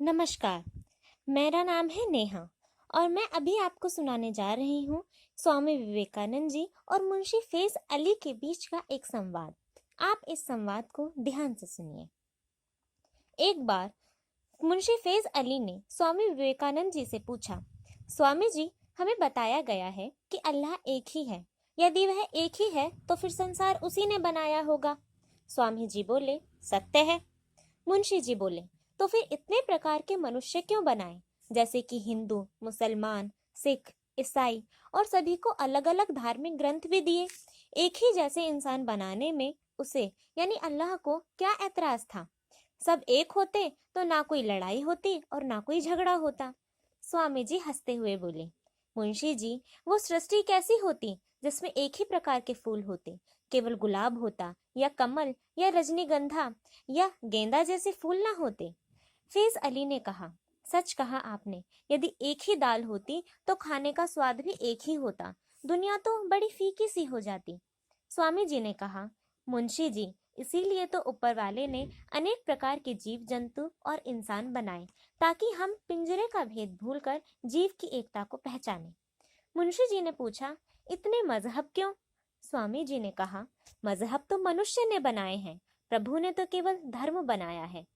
नमस्कार। मेरा नाम है नेहा और मैं अभी आपको सुनाने जा रही हूँ स्वामी विवेकानंद जी और मुंशी फैज अली के बीच का एक संवाद। आप इस संवाद को ध्यान से सुनिए। एक बार मुंशी फैज अली ने स्वामी विवेकानंद जी से पूछा, स्वामी जी, हमें बताया गया है कि अल्लाह एक ही है। यदि वह एक ही है तो फिर संसार उसी ने बनाया होगा। स्वामी जी बोले, सत्य है। मुंशी जी बोले, तो फिर इतने प्रकार के मनुष्य क्यों बनाए, जैसे कि हिंदू, मुसलमान, सिख, ईसाई, और सभी को अलग अलग धार्मिक ग्रंथ भी दिए। एक ही जैसे इंसान बनाने में उसे यानी अल्लाह को क्या ऐतराज था। सब एक होते तो ना कोई लड़ाई होती और ना कोई झगड़ा होता। स्वामी जी हंसते हुए बोले, मुंशी जी, वो सृष्टि कैसी होती जिसमें एक ही प्रकार के फूल होते। केवल गुलाब होता या कमल या रजनीगंधा या गेंदा जैसे फूल ना होते। फैज अली ने कहा, सच कहा आपने। यदि एक ही दाल होती तो खाने का स्वाद भी एक ही होता। दुनिया तो बड़ी फीकी सी हो जाती। स्वामी जी ने कहा, मुंशी जी, इसीलिए तो ऊपर वाले ने अनेक प्रकार के जीव जंतु और इंसान बनाए, ताकि हम पिंजरे का भेद भूलकर जीव की एकता को पहचानें। मुंशी जी ने पूछा, इतने मजहब क्यों? स्वामी जी ने कहा, मजहब तो मनुष्य ने बनाए हैं, प्रभु ने तो केवल धर्म बनाया है।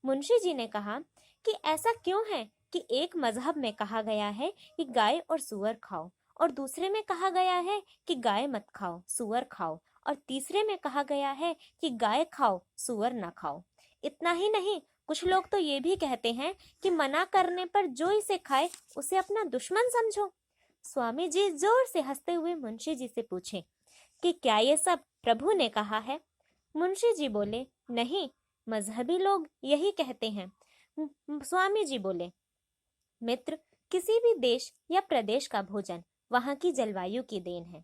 मुंशी जी ने कहा कि ऐसा क्यों है कि एक मजहब में कहा गया है कि गाय और सुअर खाओ, और दूसरे में कहा गया है कि गाय मत खाओ, सुअर खाओ, और तीसरे में कहा गया है कि गाय खाओ, सुअर ना खाओ। इतना ही नहीं, कुछ लोग तो ये भी कहते हैं कि मना करने पर जो इसे खाए उसे अपना दुश्मन समझो। स्वामी जी जोर से हंसते हुए मुंशी जी से पूछे कि क्या ये सब प्रभु ने कहा है? मुंशी जी बोले, नहीं, मजहबी लोग यही कहते हैं। स्वामी जी बोले, मित्र, किसी भी देश या प्रदेश का भोजन वहां की जलवायु की देन है।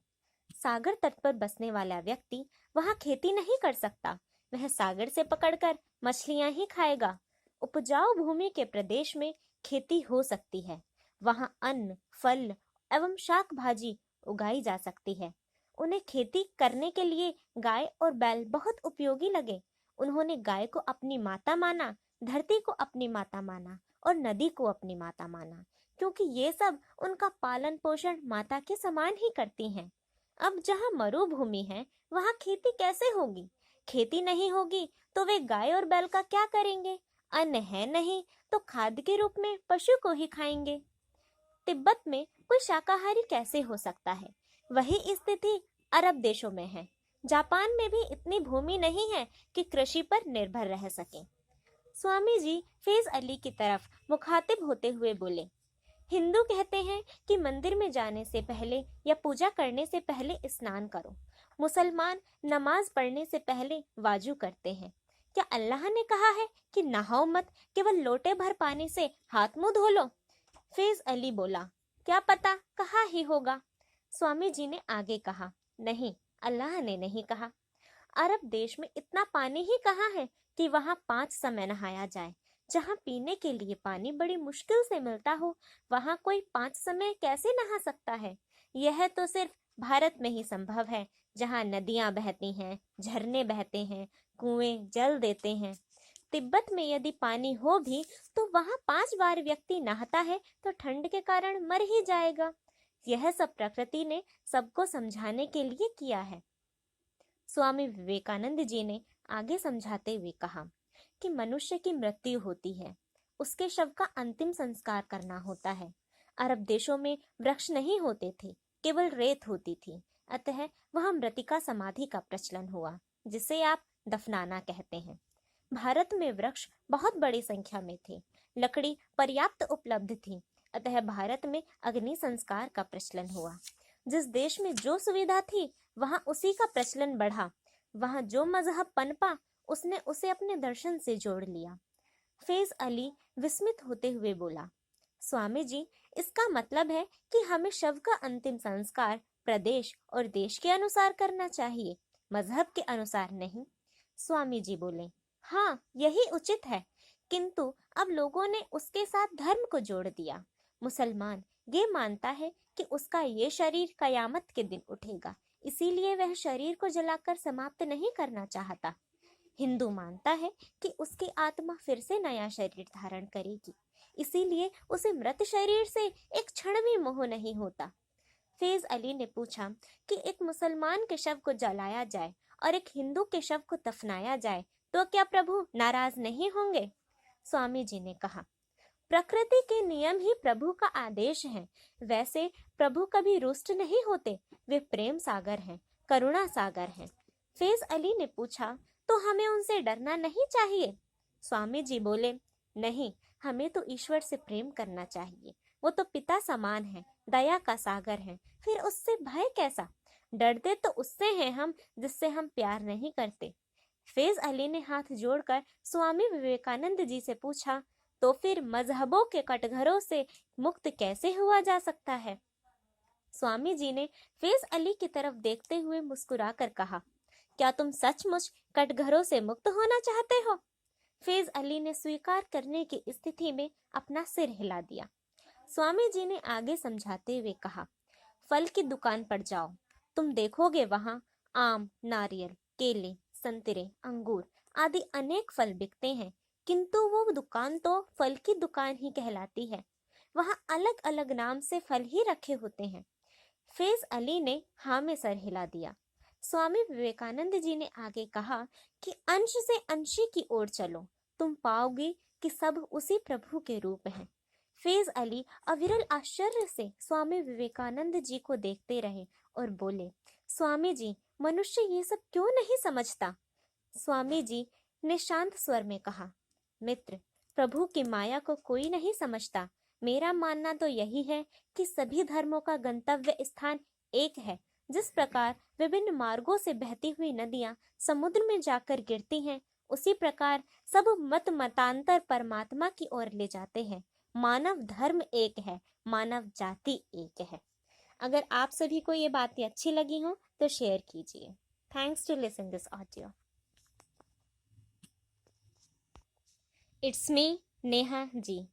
सागर तट पर बसने वाला व्यक्ति वहां खेती नहीं कर सकता। वह सागर से पकड़कर मछलियां ही खाएगा। उपजाऊ भूमि के प्रदेश में खेती हो सकती है। वहां अन्न, फल एवं शाक भाजी उगाई जा सकती है। उन्हें खेती करने के लिए गाय और बैल बहुत उपयोगी लगे। उन्होंने गाय को अपनी माता माना, धरती को अपनी माता माना और नदी को अपनी माता माना, क्योंकि ये सब उनका पालन पोषण माता के समान ही करती हैं। अब जहाँ मरुभूमि है वहाँ खेती कैसे होगी? खेती नहीं होगी तो वे गाय और बैल का क्या करेंगे? अन्न है नहीं तो खाद्य के रूप में पशु को ही खाएंगे। तिब्बत में कोई शाकाहारी कैसे हो सकता है? वही स्थिति अरब देशों में है। जापान में भी इतनी भूमि नहीं है कि कृषि पर निर्भर रह सके। स्वामी जी फैज अली की तरफ मुखातिब होते हुए बोले, हिंदू कहते हैं कि मंदिर में जाने से पहले या पूजा करने से पहले स्नान करो। मुसलमान नमाज पढ़ने से पहले वाजू करते हैं। क्या अल्लाह ने कहा है कि नहाओ मत, केवल लोटे भर पानी से हाथ मुंह धो लो? फैज अली बोला, क्या पता, कहा ही होगा। स्वामी जी ने आगे कहा, नहीं, अल्लाह ने नहीं कहा। अरब देश में इतना पानी ही कहाँ है कि वहाँ 5 समय नहाया जाए। जहाँ पीने के लिए पानी बड़ी मुश्किल से मिलता हो, वहाँ कोई 5 समय कैसे नहा सकता है? यह तो सिर्फ भारत में ही संभव है, जहाँ नदियाँ बहती हैं, झरने बहते हैं, कुएं जल देते हैं। तिब्बत में यदि पानी हो भी तो वहाँ 5 बार व्यक्ति नहाता है तो ठंड के कारण मर ही जाएगा। यह सब प्रकृति ने सबको समझाने के लिए किया है। स्वामी विवेकानंद जी ने आगे समझाते हुए कहा कि मनुष्य की मृत्यु होती है, उसके शव का अंतिम संस्कार करना होता है। अरब देशों में वृक्ष नहीं होते थे, केवल रेत होती थी। अतः वह मृतिका समाधि का प्रचलन हुआ, जिसे आप दफनाना कहते हैं। भारत में वृक्ष बहुत बड़ी संख्या में थे, लकड़ी पर्याप्त उपलब्ध थी, अतः भारत में अग्नि संस्कार का प्रचलन हुआ। जिस देश में जो सुविधा थी वहाँ उसी का प्रचलन बढ़ा। वहाँ जो मजहब पनपा उसने उसे अपने दर्शन से जोड़ लिया। फैज अली विस्मित होते हुए बोला, स्वामी जी, इसका मतलब है कि हमें शव का अंतिम संस्कार प्रदेश और देश के अनुसार करना चाहिए, मजहब के अनुसार नहीं। स्वामी जी बोले, हाँ, यही उचित है, किंतु अब लोगों ने उसके साथ धर्म को जोड़ दिया। मुसलमान ये मानता है कि उसका ये शरीर कयामत के दिन उठेगा, इसीलिए वह शरीर को जलाकर समाप्त नहीं करना चाहता। हिंदू मानता है कि उसकी आत्मा फिर से नया शरीर धारण करेगी, इसीलिए उसे मृत शरीर से एक क्षण भी मोह नहीं होता। फैज अली ने पूछा कि एक मुसलमान के शव को जलाया जाए और एक हिंदू के शव को दफनाया जाए तो क्या प्रभु नाराज नहीं होंगे? स्वामी जी ने कहा, प्रकृति के नियम ही प्रभु का आदेश है। वैसे प्रभु कभी रुष्ट नहीं होते, वे प्रेम सागर हैं, करुणा सागर हैं। फैज अली ने पूछा, तो हमें उनसे डरना नहीं चाहिए? स्वामी जी बोले, नहीं, हमें तो ईश्वर से प्रेम करना चाहिए। वो तो पिता समान है, दया का सागर है, फिर उससे भय कैसा? डरते तो उससे हैं हम जिससे हम प्यार नहीं करते। फैज अली ने हाथ जोड़कर स्वामी विवेकानंद जी से पूछा, तो फिर मजहबों के कटघरों से मुक्त कैसे हुआ जा सकता है? स्वामी जी ने फैज अली की तरफ देखते हुए मुस्कुराकर कहा, क्या तुम सचमुच कटघरों से मुक्त होना चाहते हो? फैज अली ने स्वीकार करने की स्थिति में अपना सिर हिला दिया। स्वामी जी ने आगे समझाते हुए कहा, फल की दुकान पर जाओ, तुम देखोगे वहां आम, नारियल, केले, संतरे, अंगूर आदि अनेक फल बिकते हैं, किंतु वो दुकान तो फल की दुकान ही कहलाती है। वहां अलग अलग नाम से फल ही रखे होते हैं। फैज अली ने हाँ में सर हिला दिया। स्वामी विवेकानंद जी ने आगे कहा कि अंश से अंशी की ओर चलो, तुम पाओगे कि सब उसी प्रभु के रूप हैं। फैज अली अविरल आश्चर्य से स्वामी विवेकानंद जी को देखते रहे और बोले, स्वामी जी, मनुष्य ये सब क्यों नहीं समझता? स्वामी जी ने शांत स्वर में कहा, मित्र, प्रभु की माया को कोई नहीं समझता। मेरा मानना तो यही है कि सभी धर्मों का गंतव्य स्थान एक है। जिस प्रकार विभिन्न मार्गों से बहती हुई नदियां समुद्र में जाकर गिरती हैं, उसी प्रकार सब मत मतांतर परमात्मा की ओर ले जाते हैं। मानव धर्म एक है, मानव जाति एक है। अगर आप सभी को ये बातें अच्छी लगी हो तो शेयर कीजिए। Thanks to listen this audio. It's me Neha ji.